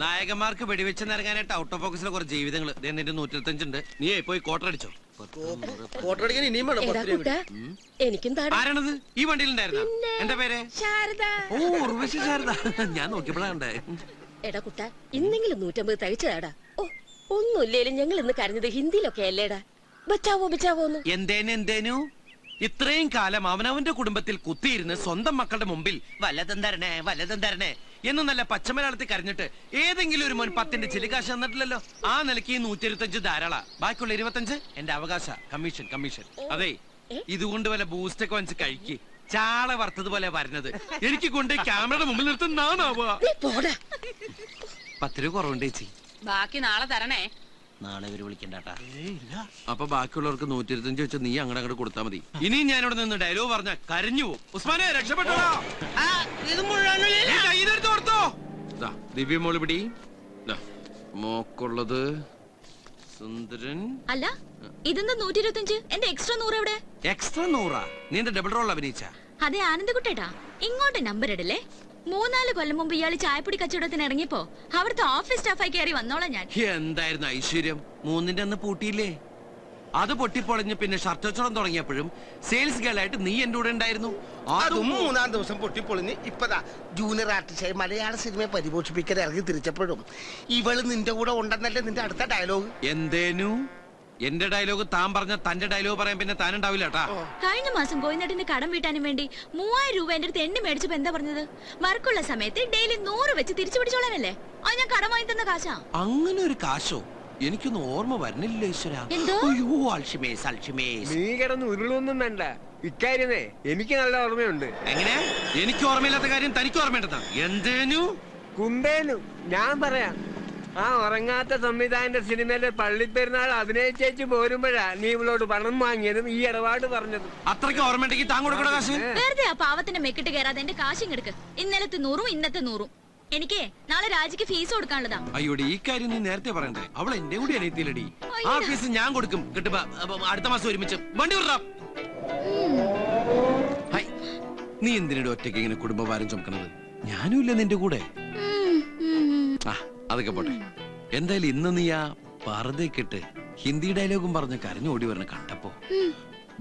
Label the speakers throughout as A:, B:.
A: നായകന്മാർക്ക് വെടിവെച്ച് നിറങ്ങാനായിട്ട് out of ഫോക്കസിലെ കുറച്ച് ജീവിതങ്ങൾ നിന്റെ 125 ഉണ്ട്. നീ പോയി കോട്ടടിച്ചോ.
B: ആരാണത്
A: ഈ വണ്ടിയിലുണ്ടായിരുന്ന? എന്റെ പേര്
B: ശാരദ.
A: ഓ ഉർവശി ശാരദ. ഞാൻ നോക്കിയപ്പോഴാണ്ടേ.
B: എടാ കുട്ട, ഇന്നെങ്കിലും 150 തയ്ച്ചതാടാ. ഓ ഒന്നുമില്ലേലും ഞങ്ങൾ ഇന്ന് കരഞ്ഞത് ഹിന്ദിയിലൊക്കെ അല്ലേടാ. ബച്ചാവോ ബച്ചാവോന്ന്.
A: എന്തേനു ഇത്രയും കാലം അവനവന്റെ കുടുംബത്തിൽ കുത്തിയിരുന്ന് സ്വന്തം മക്കളുടെ മുമ്പിൽ വല്ലതും തരണേ എന്ന് നല്ല പച്ചമലയാളത്തിൽ കരഞ്ഞിട്ട് ഏതെങ്കിലും ഒരു മോൻ 10ന്റെ ചിലികാശ് തന്നിട്ടില്ലല്ലോ. ആ നിലയ്ക്ക് ഈ 125 ധാരാള. ബാക്കിയുള്ള 25 എന്റെ അവകാശ. കമ്മീഷൻ. അതെ, ഇതുകൊണ്ട് വല്ല ബൂസ്റ്റൊക്കെ വാങ്ങിച്ച് കഴിക്ക്. ചാള വറുത്തതുപോലെ വരുന്നത് എനിക്ക് കൊണ്ട് ക്യാമറയുടെ മുമ്പിൽ നിർത്തും നാണാവുക. 10 രൂപ കുറവുണ്ട് ചേച്ചി.
C: ബാക്കി നാളെ തരണേ.
A: നാളെ ഇവര് വിളിക്കണ്ടാ. അപ്പൊ ബാക്കിയുള്ളവർക്ക് 125 വെച്ച് നീ അങ്ങോട്ട് കൊടുത്താൽ മതി. ഇനിയും ഞാൻ ഇവിടെ നിന്ന് ഡയലോഗ് പറഞ്ഞ കരഞ്ഞു പോകും. ഉസ്മാനെ രക്ഷപ്പെട്ടോ. ദിവ്യ മോള് പിടി. മോക്കുള്ളത് സുന്ദരൻ.
D: അല്ല ഇതെന്താ 125? എന്റെ എക്സ്ട്രാ 100 എവിടെ?
A: എക്സ്ട്രാ 100? നീ എന്റെ ഡബിൾ റോൾ അഭിനയിച്ച?
D: അതെ ആനന്ദകുട്ടേട്ടാ, ഇങ്ങോട്ട് നമ്പർ ഇടല്ലേ. 3-4 കൊല്ലം മുമ്പ് ഇയാള് ചായപ്പൊടി കച്ചവടത്തിന് ഇറങ്ങിയപ്പോ അവിടുത്തെ ഓഫീസ് സ്റ്റാഫായി കയറി വന്നോളാം ഞാൻ.
A: എന്തായിരുന്നു ഐശ്വര്യം. 3ന്റെ അന്ന് പൂട്ടിയില്ലേ? അത് പൊട്ടിപ്പൊളഞ്ഞ് പിന്നെ ഷർട്ട് കച്ചവടം തുടങ്ങിയപ്പോഴും സെയിൽസ് ഗേൾ ആയിട്ട് നീ എന്റെ കൂടെ ഉണ്ടായിരുന്നു.
E: അതും 3-ാം ദിവസം പൊട്ടിപ്പൊളിഞ്ഞ് ഇപ്പതാ ജൂനിയർ ആർട്ടിസ്റ്റായി മലയാള സിനിമയെ പരിപോഷിപ്പിക്കാൻ ഇറങ്ങി തിരിച്ചപ്പോഴും ഇവള് നിന്റെ കൂടെ ഉണ്ടെന്നല്ലേ നിന്റെ അടുത്ത ഡയലോഗ്.
A: എന്തേനു? എന്റെ ഡയലോഗ് താൻ പറഞ്ഞ തന്റെ ഡയലോഗ് പറയാൻ പിന്നെ താനുണ്ടാവില്ല കേട്ടാ.
D: കഴിഞ്ഞ മാസം കോയിനട്ടിന്റെ കടം വീട്ടാനും വേണ്ടി 3000 രൂപ എന്റെ അടുത്ത് എണ്ണി മേടിച്ചപ്പോ എന്താ പറഞ്ഞത്? വർക്കുള്ള സമയത്ത് ഡെയിലി 100 വെച്ച് തിരിച്ചു പിടിച്ചോളാനല്ലേ? അത് ഞാൻ കടം വാങ്ങി തന്ന കാശാ.
A: അങ്ങനെ ഒരു കാശോ? എനിക്കൊന്നും ഓർമ്മ വരുന്നില്ല ഈശ്വര.
F: നീ കിടന്ന് ഉരുളൊന്നും വേണ്ട. ഇക്കാര്യമേ എനിക്ക് നല്ല ഓർമ്മയുണ്ട്.
A: എങ്ങനെ? എനിക്ക് ഓർമ്മയില്ലാത്ത കാര്യം തനിക്ക് ഓർമ്മയുണ്ടെന്നാ? എന്തേനു
F: കുമ്പേനു ഞാൻ പറയാം. ആ ഉറങ്ങാത്ത സംവിധായകന്റെ സിനിമയിലെ പള്ളിപ്പെരുന്നാൾ അഭിനയിച്ചേച്ച് പോരുമ്പോഴാ നീ ഇവളോട് പണം വാങ്ങിയതും ഈ ഇടപാട് പറഞ്ഞതും.
A: അത്രയ്ക്ക് ഓർമ്മയുണ്ടെങ്കിൽ താൻ കൊടുക്കണ കാശ്.
D: വെറുതെ ആ പാവത്തിന്റെ മെക്കിട്ട് കയറാതെ എന്റെ കാശും എടുക്ക്. ഇന്നലത്തെ 100ഉം ഇന്നത്തെ 100ഉം. എനിക്ക് നാളെ രാജിക്ക് ഫീസ് കൊടുക്കാനുള്ളതാ.
A: അയ്യോടി, ഈ കാര്യം നീ നേരത്തെ പറയണ്ടേ. അവൾ എന്റെ കൂടി അനിയത്തിയിലടി. ആ ഫീസ് ഞാൻ കൊടുക്കും. കിട്ടുമ്പോ അടുത്ത മാസം ഒരുമിച്ച് വണ്ടി വിടാം. നീ എന്തിനോട് ഒറ്റയ്ക്ക് ഇങ്ങനെ കുടുംബഭാരം ചുമക്കണത്? ഞാനും ഇല്ല നിന്റെ കൂടെ. അതൊക്കെ പോട്ടെ. എന്തായാലും ഇന്ന് നീ ആ പർദ്ദക്കിട്ട് ഹിന്ദി ഡയലോഗും പറഞ്ഞ് കരഞ്ഞു ഓടി വരണ കണ്ടപ്പോ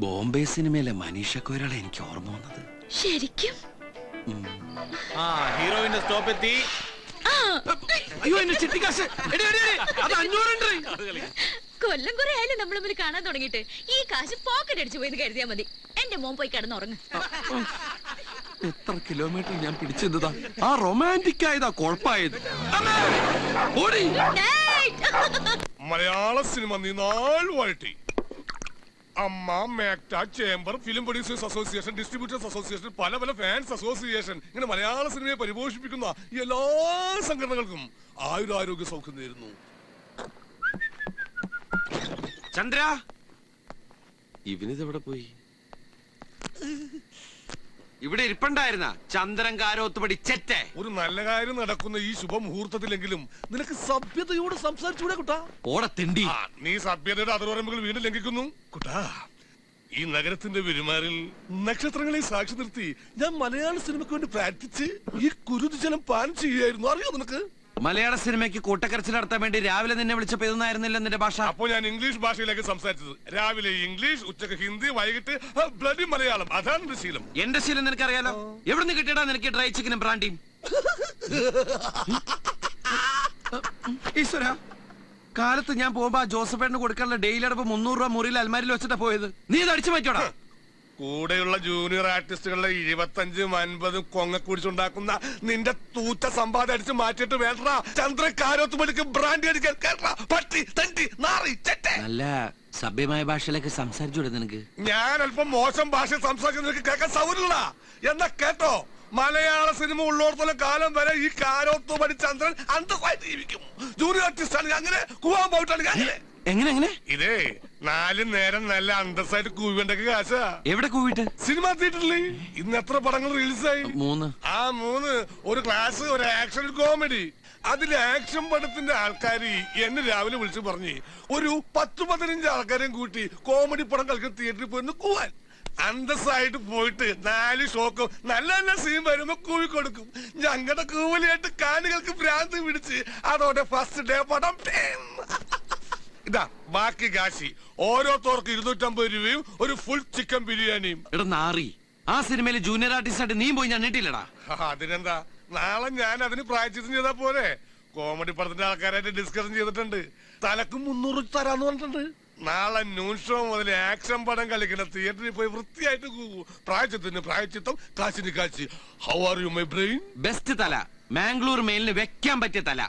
A: ബോംബെ സിനിമയിലെ മനീഷ കൊയ്രാളെ എനിക്ക് ഓർമ്മ വന്നത്.
D: ശരിക്കും?
E: ഹീറോയിന്റെ സ്റ്റോപ്പ് എത്തി.
A: അയ്യോ എന്റെ ചിട്ടിക്കാശ്. അത് 500
D: കൊല്ലം കുറെ ആയാലും നമ്മൾ തമ്മിൽ കാണാൻ തുടങ്ങിയിട്ട്. ഈ കാശ് പോക്കറ്റ് അടിച്ചു പോയി കരുതിയാ മതി. എന്റെ മോൻ പോയി കിടന്നുറങ്ങ്.
A: എത്ര കിലോമീറ്റർ ഞാൻ പിടിച്ചെന്നതാ. ആ റൊമാൻറ്റിക് ആയതാ കുഴപ്പമായത്.
G: മലയാള സിനിമ നീ നാൾ വാഴ്ത്തി. AMMA, MACTA, chamber, film producers association, distributors association, പല പല ഫാൻസ് അസോസിയേഷൻ, ഇങ്ങനെ മലയാള സിനിമയെ പരിപോഷിപ്പിക്കുന്ന എല്ലാ സംഘടനകൾക്കും ആയുരാരോഗ്യ സൗഖ്യം നേരുന്നു.
A: ചന്ദ്ര, ഇവനിതെവിടെ പോയി? ഇവിടെ ഇരിപ്പുണ്ടായിരുന്ന ചന്ദ്രൻ കാരോത്തുപടി ചെറ്റേ.
G: ഒരു നല്ല കാര്യം നടക്കുന്ന ഈ ശുഭമുഹൂർത്തത്തിലെങ്കിലും നിനക്ക് സഭ്യതയോട് സംസാരിച്ചൂടെ കുട്ടാ?
A: ഓടത്തിണ്ടി.
G: നീ സഭ്യതയുടെ അതിർവരമ്പുകൾ വീണ്ടും ലംഘിക്കുന്നു കുട്ടാ. ഈ നഗരത്തിന്റെ പെരുമാറിൽ നക്ഷത്രങ്ങളെ സാക്ഷി നിർത്തി ഞാൻ മലയാള സിനിമയ്ക്ക് വേണ്ടി പ്രാർത്ഥിച്ച് ഈ കുരുതി ജലം പാനം ചെയ്യായിരുന്നു. അറിയോ നിനക്ക്?
A: മലയാള സിനിമയ്ക്ക് കൂട്ടക്കരച്ചിൽ നടത്താൻ വേണ്ടി രാവിലെ നിന്നെ വിളിച്ചപ്പോ ഇതൊന്നായിരുന്നില്ല നിന്റെ ഭാഷ.
G: അപ്പൊ ഞാൻ ഇംഗ്ലീഷ് ഭാഷയിലേക്ക് സംസാരിച്ചത്. രാവിലെ ഇംഗ്ലീഷ്, ഉച്ചക്ക് ഹിന്ദി, വൈകിട്ട് ബ്ലഡി മലയാളം. അതാണ് എന്റെ ശീലം.
A: എന്റെ ശീലം നിനക്കറിയാലോ. എവിടെ നിന്ന് കിട്ടിയടാ നിനക്ക് ഡ്രൈ ചിക്കനും ബ്രാൻഡിയും? ഈശ്വര, കാലത്ത് ഞാൻ പോകുമ്പോ ജോസഫേട്ടിന് കൊടുക്കാനുള്ള ഡെയിലി അടപ്പ് 300 രൂപ മുറിയിൽ അൽമാരിൽ വെച്ചിട്ടാ പോയത്. നീ ഇത് അടിച്ചു മാറ്റോടാ.
G: കൂടെയുള്ള ജൂനിയർ ആർട്ടിസ്റ്റുകളുടെ 25-50 കൊങ്ങ കുടിച്ചുണ്ടാക്കുന്ന നിന്റെ തൂറ്റ സമ്പാദം അടിച്ച് മാറ്റിട്ട് വേണ്ട ചന്ദ്രക്കാരോത്തുമണിക്ക് ബ്രാൻഡി അടിക്കാൻ. പട്ടി, തണ്ടി, നാറി, ചെറ്റ.
A: നല്ല സഭ്യമായ ഭാഷയിലൊക്കെ സംസാരിച്ചൂടെ നിനക്ക്?
G: ഞാൻ അല്പം മോശം ഭാഷ സംസാരിക്കുന്ന നിനക്ക് കേൾക്കാൻ സൗകര്യമില്ല. എന്നാ കേട്ടോ, മലയാള സിനിമ ഉള്ളോടത്തോളം കാലം വരെ ഈ കാരോത്തുമണി ചന്ദ്രൻ അന്തസ്സായിട്ട് ജീവിക്കും. ജൂനിയർ ആർട്ടിസ്റ്റ് ആണ്. അങ്ങനെ കൂവാൻ പോയിട്ടാണ് അങ്ങനെ.
A: എങ്ങനെ?
G: ഇതേ 4 നേരം നല്ല അന്തസ്സായിട്ട് കൂവേണ്ടൊക്കെ കാശാ.
A: എവിടെ കൂവിട്ട്?
G: സിനിമ തിയേറ്ററില്. ഇന്ന് എത്ര പടങ്ങൾ റിലീസായി?
A: 3.
G: ആ 3. ഒരു ക്ലാസ്, ഒരു ആക്ഷൻ, ഒരു കോമഡി. അതിലെ ആക്ഷൻ പടത്തിന്റെ ആൾക്കാര് എന്നെ രാവിലെ വിളിച്ചു പറഞ്ഞ് ഒരു 10-15 ആൾക്കാരെയും കൂട്ടി കോമഡി പടം കളിക്കുന്ന തിയേറ്ററിൽ പോയിരുന്നു കൂവാൻ. അന്തസ്സായിട്ട് പോയിട്ട് 4 ഷോക്കും നല്ല നല്ല സീൻ വരുമ്പോ കൂവി കൊടുക്കും. ഞങ്ങളുടെ കൂവലിയായിട്ട് കാണികൾക്ക് ഭ്രാന്ത് പിടിച്ച് അതോടെ ഫസ്റ്റ് ഡേ പടം ഇതാ ബാക്കി കാശി ഓരോരുത്തർക്ക് 250 രൂപയും ഒരു ഫുൾ ചിക്കൻ ബിരിയാണിയും.
A: എടാ നാറി, ആ സിനിമയിൽ ജൂനിയർ ആർട്ടിസ്റ്റ് നീ പോയി ഞാൻ നീട്ടില്ലടാ.
G: അതിനെന്താ, നാളെ ഞാൻ അതിന് പ്രായച്ചിത്തം ചെയ്താ പോരെ. കോമഡി പടത്തിന്റെ ആൾക്കാരായിട്ട് ഡിസ്കഷൻ ചെയ്തിട്ടുണ്ട്. തലക്ക് 300 തരാന്ന് പറഞ്ഞിട്ടുണ്ട്. നാളെ ന്യൂൺ ഷോ മുതൽ ആക്ഷൻ പടം കളിക്കുന്ന തിയേറ്ററിൽ പോയി വൃത്തിയായിട്ട് പ്രായച്ചിത്തത്തിന് പ്രായച്ചിത്തം, കാശിന് Kashi. How are you my brain?
A: Best തല, മാംഗ്ലൂർ മെയിലിന് വെക്കാൻ പറ്റിയ തല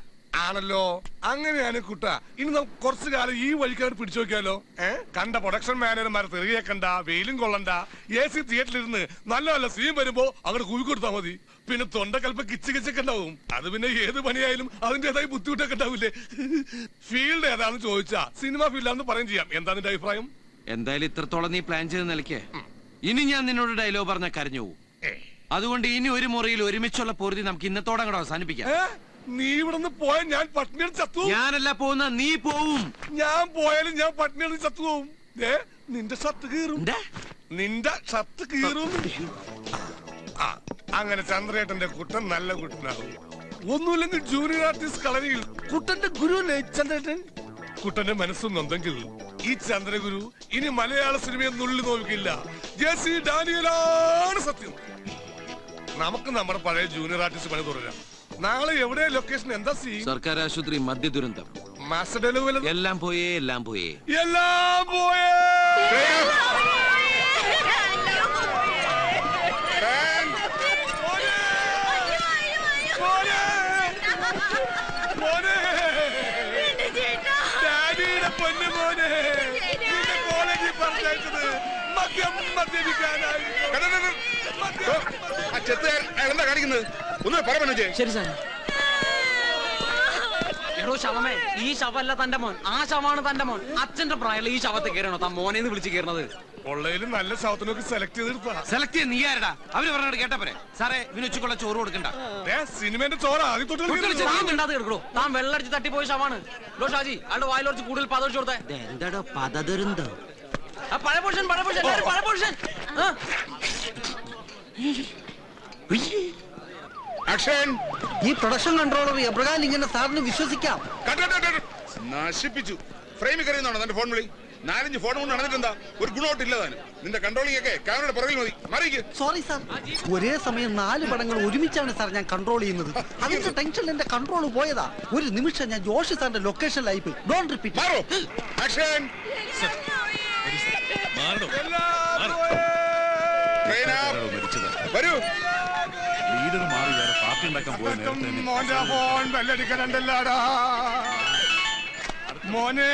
G: ആണല്ലോ. അങ്ങനെയാണ് കുട്ട. ഇനി നമുക്ക് കുറച്ചു കാലം ഈ വഴിക്കാട് പിടിച്ചു നോക്കിയാലോ? കണ്ട പ്രൊഡക്ഷൻ മാനേജർമാരെ തെറിയേക്കണ്ട, വെയിലും കൊള്ളണ്ട, AC തിയേറ്ററിൽ ഇരുന്ന് നല്ല നല്ല സീൻ വരുമ്പോ അങ്ങോട്ട് കൂവി കൊടുത്താൽ മതി. പിന്നെ തൊണ്ടക്കൽപ്പ കിച്ച് കിച്ചൊക്കെ ഉണ്ടാവും. അത് പിന്നെ ഏത് പണിയായാലും അതിന്റേതായി ബുദ്ധിമുട്ടൊക്കെ ഉണ്ടാവില്ലേ? ഫീൽഡ് ഏതാണെന്ന് ചോദിച്ചാ സിനിമ ഫീൽഡാന്ന് പറയും ചെയ്യാം. എന്താ നിന്റെ അഭിപ്രായം?
A: എന്തായാലും ഇത്രത്തോളം നീ പ്ലാൻ ചെയ്ത് നിലയ്ക്ക് ഇനി ഞാൻ നിന്നോട് ഡയലോഗ് പറഞ്ഞ കരഞ്ഞു പോകും. അതുകൊണ്ട് ഇനി ഒരു മുറിയിൽ ഒരുമിച്ചുള്ള പൊറുതി നമുക്ക് ഇന്നത്തോടെ അങ്ങോട്ട് അവസാനിപ്പിക്കാം.
G: നീ ഇവിടുന്ന് പോയാൽ ഞാൻ പട്ടിണി ചത്തു.
A: ഞാനല്ല പോകുന്ന, നീ പോവും.
G: ഞാൻ പോയാലും ഞാൻ പട്ടിണി ചത്തു പോവും. നിന്റെ ഷർട്ട് കീറും, നിന്റെ ഷർട്ട് കീറും. അങ്ങനെ ചന്ദ്രേട്ടന്റെ കുട്ടൻ നല്ല കുട്ടനാകും. ഒന്നുമില്ലെങ്കിൽ ജൂനിയർ ആർട്ടിസ്റ്റ് കളരിയിൽ കുട്ടന്റെ ഗുരുവല്ലേ ചന്ദ്രേട്ടൻ. കുട്ടന്റെ മനസ്സും നൊന്തെങ്കിൽ ഈ ചന്ദ്രഗുരു ഇനി മലയാള സിനിമയെ നുള്ളി നോക്കില്ല. ജെസി ഡാനിയലാണ് സത്യം. നമുക്ക് നമ്മുടെ പഴയ ജൂനിയർ ആർട്ടിസ്റ്റ് പണി തുടരാം. നാളെ എവിടെ ലൊക്കേഷൻ? എന്താ സീൻ?
A: സർക്കാർ ആശുപത്രി, മദ്യ ദുരന്തം.
G: മാസ്റ്റർ ഡെലിവറി
A: എല്ലാം പോയേ, എല്ലാം പോയേ,
G: എല്ലാം പോയേ. ഡാഡിയുടെ പൊന്നു മോനെ, കോളേജിൽ പറഞ്ഞത് മദ്യം മദ്യപിക്കാനായി.
C: എന്താ കാണിക്കുന്നത്? ഒന്ന് പറഞ്ഞു.
H: ശരി സാർ. എടോ ശവമേ, ഈ ശവല്ല തന്റെ മോൻ, ആ ശവമാണ് തന്റെ മോൻ. അച്ഛന്റെ പ്രായമുള്ള ഈ ശവത്തെ കയറണോ താൻ മോനെന്ന് വിളിച്ച് കയറണത്?
G: കൊള്ളയിലും നല്ല ശവത്തിനൊക്കെ സെലക്ട് ചെയ്തെടുത്താ.
A: സെലക്ട് ചെയ്ത് നീ ആരടാ? അവര് പറഞ്ഞോട് കേട്ടപ്പോരെ. സാറേ, ഇവന് ഉച്ചക്കുള്ള ചോറ് കൊടുക്കണ്ട.
G: സിനിമന്റെ ചോറ ആദ്യം തൊട്ട്
H: കിടക്കണോ? താൻ വെള്ളടിച്ച് തട്ടിപ്പോയ ശവാണ്. ലോ ഷാജി, അയാളുടെ വായിൽ കുറച്ച് കൂടുതൽ പതടിച്ചു കൊടുത്തേ.
A: എന്താടോ പദദുരന്തം?
H: പഴയ പൊസിഷൻ, പഴയ പൊസിഷൻ, പഴയ പൊസിഷൻ.
C: അക്ഷൻ,
I: ഈ പ്രൊഡക്ഷൻ കൺട്രോളർ എബ്രഹാം ഇങ്ങനെ സാറിന് വിശ്വസിക്കാം?
C: നശിപ്പിച്ചു. ഫ്രെയിമിൽ കറിയുന്നതാണോ തന്റെ ഫോൺ വിളി? 4-5 ഫോൺ കൊണ്ട് നടന്നിട്ടെന്താ ഒരു ഗുണമായിട്ടില്ല താനും. നിന്റെ കൺട്രോളിംഗ് ഒക്കെ ക്യാമറയുടെ പുറകിൽ മതി. മറിയിക്ക്.
I: സോറി സാർ, ഒരേ സമയം 4 പടങ്ങൾ ഒരുമിച്ചാണ് സാർ ഞാൻ കൺട്രോൾ ചെയ്യുന്നത്. അതിന്റെ ടെൻഷനിൽ എന്റെ കൺട്രോൾ പോയതാ. ഒരു നിമിഷം ഞാൻ ജോഷി സാറിന്റെ ലൊക്കേഷനിലായി പോയി. Don't repeat.
C: മാറോ. ആക്ഷൻ. വരൂ.
G: ലീഡർ മാറി വേറെ പാർട്ടി ഉണ്ടാക്കാൻ മോനെ.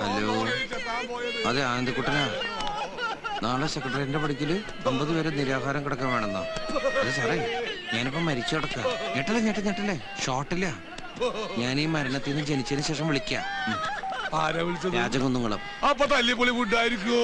A: ഹലോ, അതെ ആനന്ദക്കുട്ടനാ. നാളെ സെക്രട്ടറിന്റെ പഠിക്കല് 50 പേരെ നിരാഹാരം കിടക്കാൻ വേണമെന്നോ? അതെ സാറേ, ഞാനിപ്പോ മരിച്ചു കിടക്ക. ഞെട്ടല്ലേ ഷോട്ടില്ല. ഞാൻ ഈ മരണത്തിൽ നിന്ന് ജനിച്ചതിന് ശേഷം വിളിക്കാം. രാജകുന്നുങ്ങളും.
G: അപ്പൊ തല്ലിപ്പൊളി ഫുഡായിരിക്കോ?